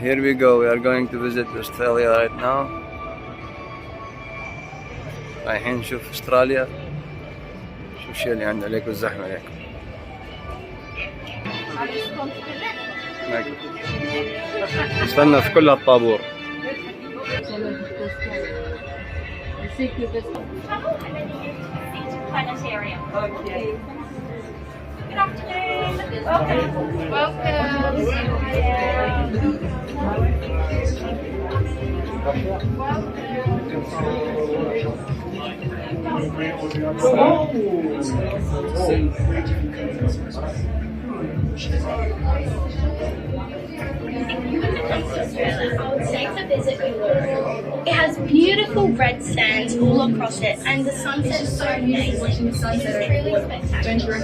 Here we go, we are going to visit Australia right now. رايحين نشوف استراليا. شو الشيء اللي عندنا عليكم الزحمة عليكم. استنى في كل الطابور. Good afternoon. It has beautiful red sands all across it, and the sunset is so amazing. It's really spectacular.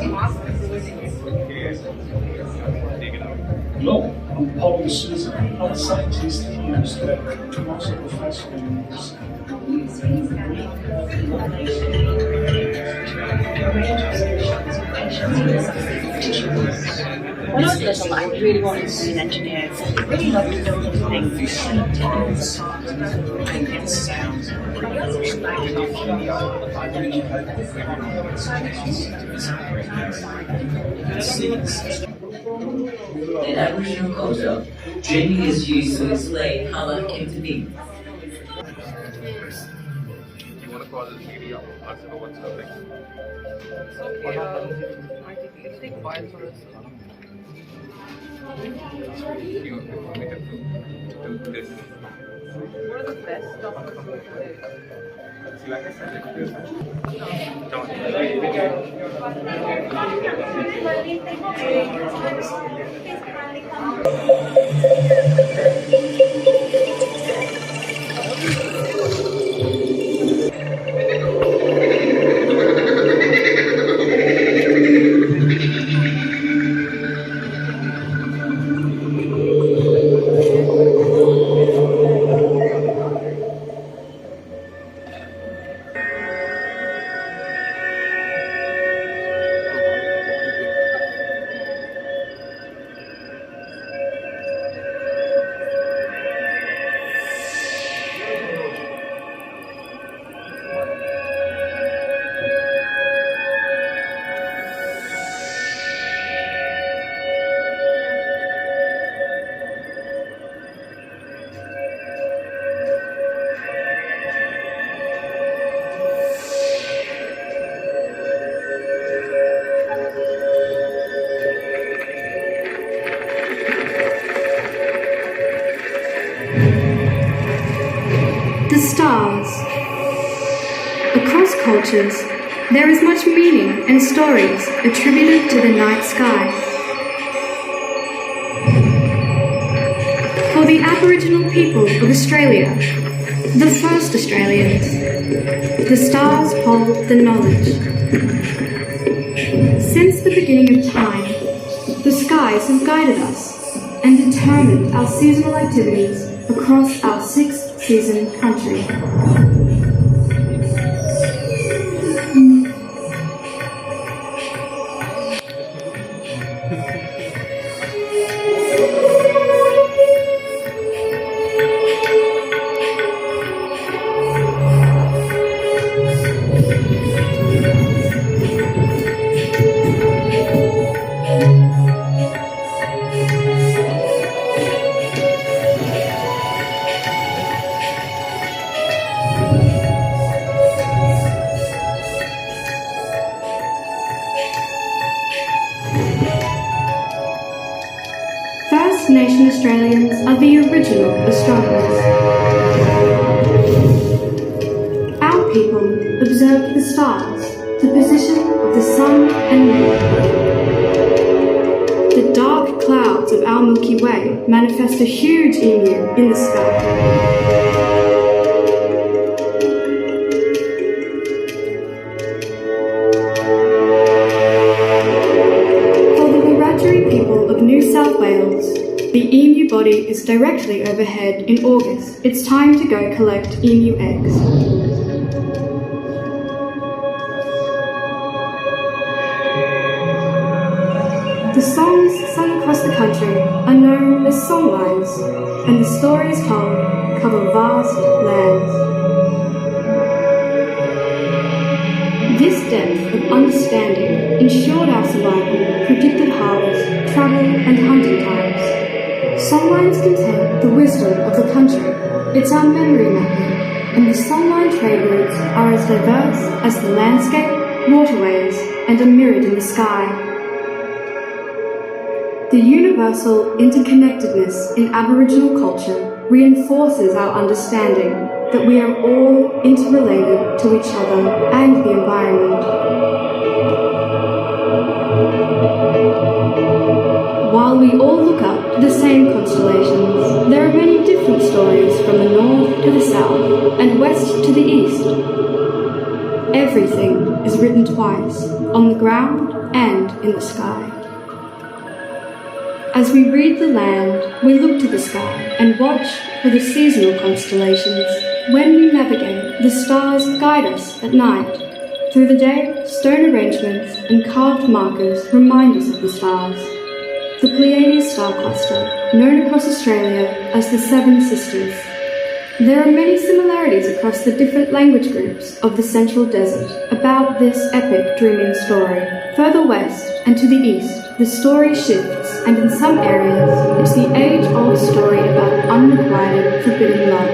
Law and policies and scientists use to also professionals. When I was little, I really wanted to be an engineer. I really loved building things In Aboriginal culture, drinking is used to explain how life came to be. What are the best stuff The stars. Across cultures, there is much meaning and stories attributed to the night sky. For the Aboriginal people of Australia, the first Australians, the stars hold the knowledge. Since the beginning of time, the skies have guided us and determined our seasonal activities across our six-season country. First Nation Australians are the original astronomers. Our people observed the stars, the position of the sun and moon. The dark clouds of our Milky Way manifest a huge emu in the sky. New South Wales, the emu body is directly overhead in August. It's time to go collect emu eggs. The songs sung across the country are known as songlines, and the stories told cover vast lands. This depth of understanding ensured our survival, predicted harvest, travel, and hunting times. Songlines contain the wisdom of the country. It's our memory mapping, and the songline trade routes are as diverse as the landscape, waterways, and are mirrored in the sky. The universal interconnectedness in Aboriginal culture reinforces our understanding that we are all interrelated to each other and the environment. While we all look up to the same constellations, there are many different stories from the north to the south and west to the east. Everything is written twice, on the ground and in the sky. As we read the land, we look to the sky and watch for the seasonal constellations. When we navigate, the stars guide us at night. Through the day, stone arrangements and carved markers remind us of the stars. The Pleiades star cluster, known across Australia as the Seven Sisters. There are many similarities across the different language groups of the Central Desert about this epic dreaming story. Further west and to the east, the story shifts, and in some areas, it's the age-old story about unrequited, forbidden love.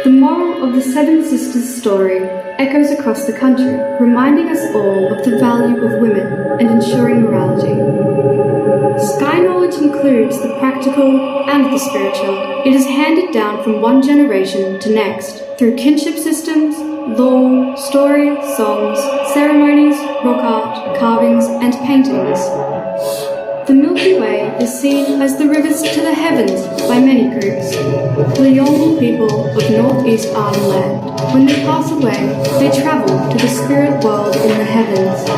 The moral of the Seven Sisters story echoes across the country, reminding us all of the value of women and ensuring morality. Sky knowledge includes the practical and the spiritual. It is handed down from one generation to next through kinship systems, lore, stories, songs, ceremonies, rock art, carvings, and paintings. The Milky Way is seen as the rivers to the heavens by many groups. The Yolngu people of northeast Arnhem Land, when they pass away, they travel to the spirit world in the heavens.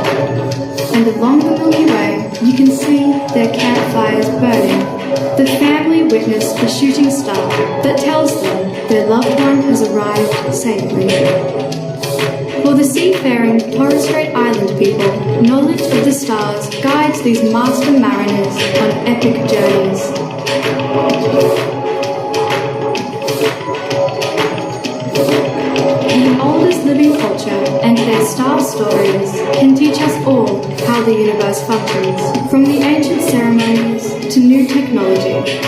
And along the Milky Way, you can see their campfires burning. The family witness the shooting star that tells them their loved one has arrived safely. For the seafaring Torres Strait Island people, knowledge of the stars guides these master mariners on epic journeys. The oldest living culture and their star stories can teach us all how the universe functions, from the ancient ceremonies to new technology.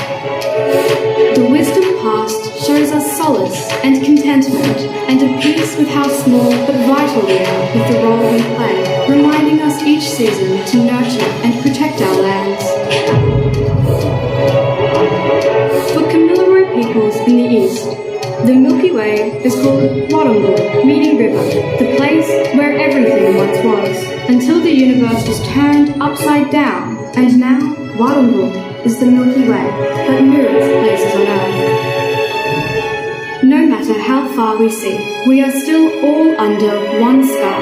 The wisdom past shows us solace and contentment and a peace with how small but vital we are with the role we play, reminding us each season to nurture and protect our lands. For Kamilaroi peoples in the east, the Milky Way is called Wadambu, meaning river, the place where everything once was, until the universe was turned upside down, and now Wadambu is the Milky Way that mirrors places on Earth. No matter how far we see, we are still all under one sky,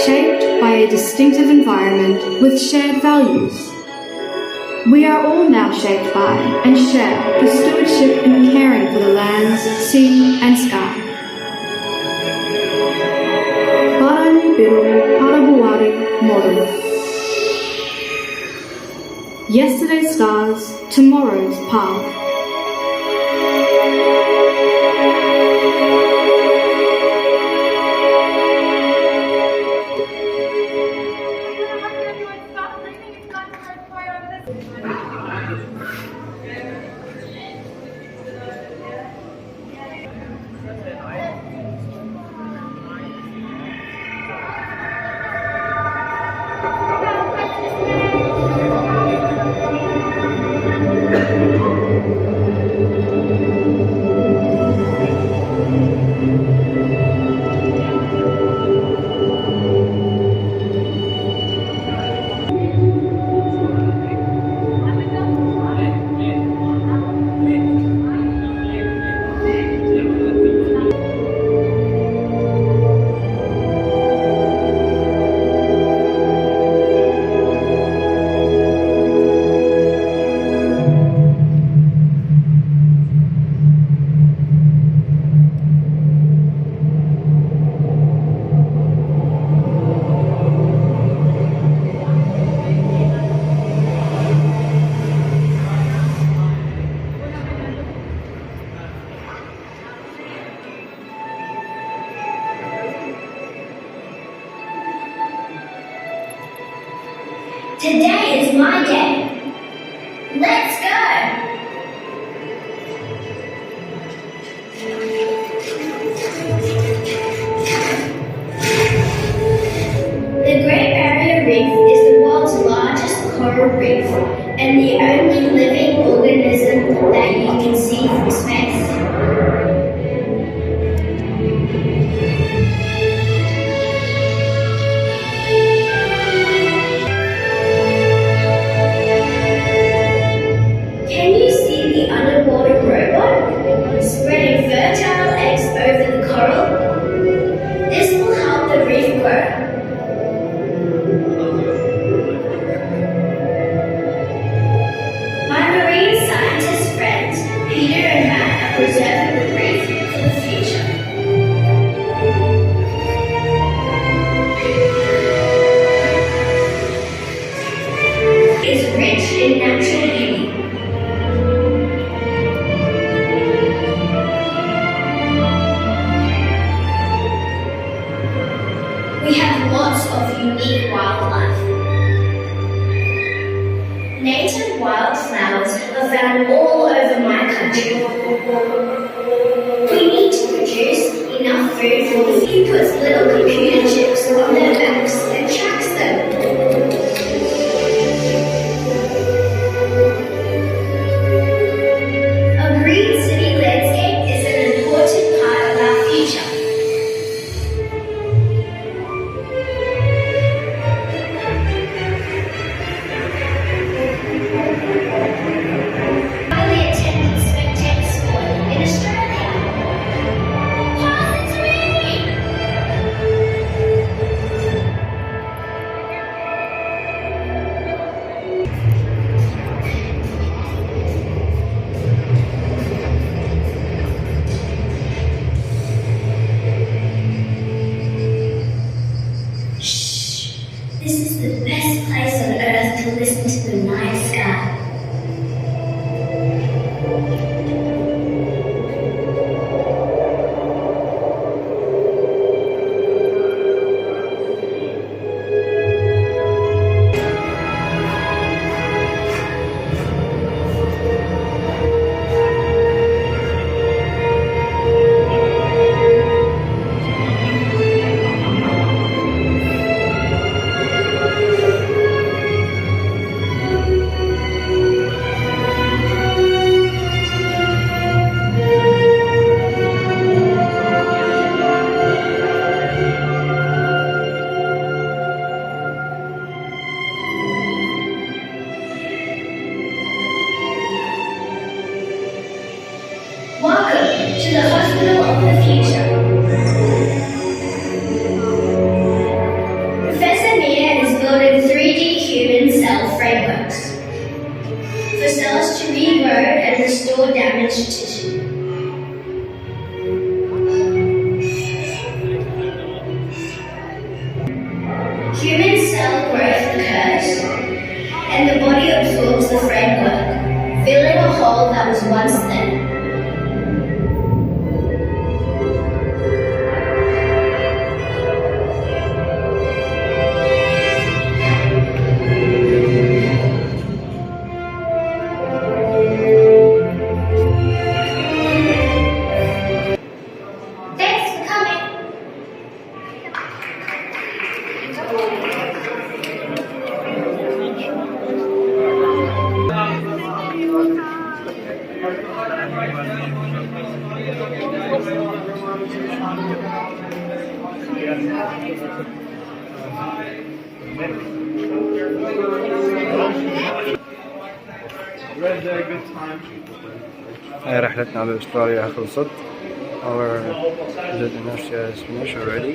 shaped by a distinctive environment with shared values. We are all now shaped by and share the stewardship and caring for the lands, sea and sky. Barani Biru Parabuari Moru. Yesterday's stars, tomorrow's path. the underwater robot, spreading fertile eggs over the coral. This will help the reef grow. My marine scientist friends, Peter and Matt, are preserving the reef for the future. Is rich in natural beauty. We have lots of unique wildlife. Native wildflowers are found all over my country. We need to produce enough food for the He puts little computer chips on their backs and tracks them. A green city landscape is an important part of our future. Finally attended spectator sport in Australia. Pass it to me! Shh! This is the best place on earth to listen to the night sky. Welcome to the Hospital of the Future. Professor Mia is building 3D human cell frameworks for cells to regrow and restore damaged tissue. Human cell growth occurs, and the body absorbs the framework, filling a hole that was once there. Thanks for coming. هاي رحلتنا بأستراليا خلصت. Our visit in Austria is finished already.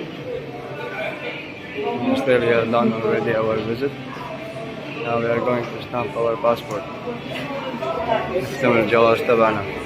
In Australia done already our visit. Now we are going to stamp our passport. نختم الجواز تبعنا.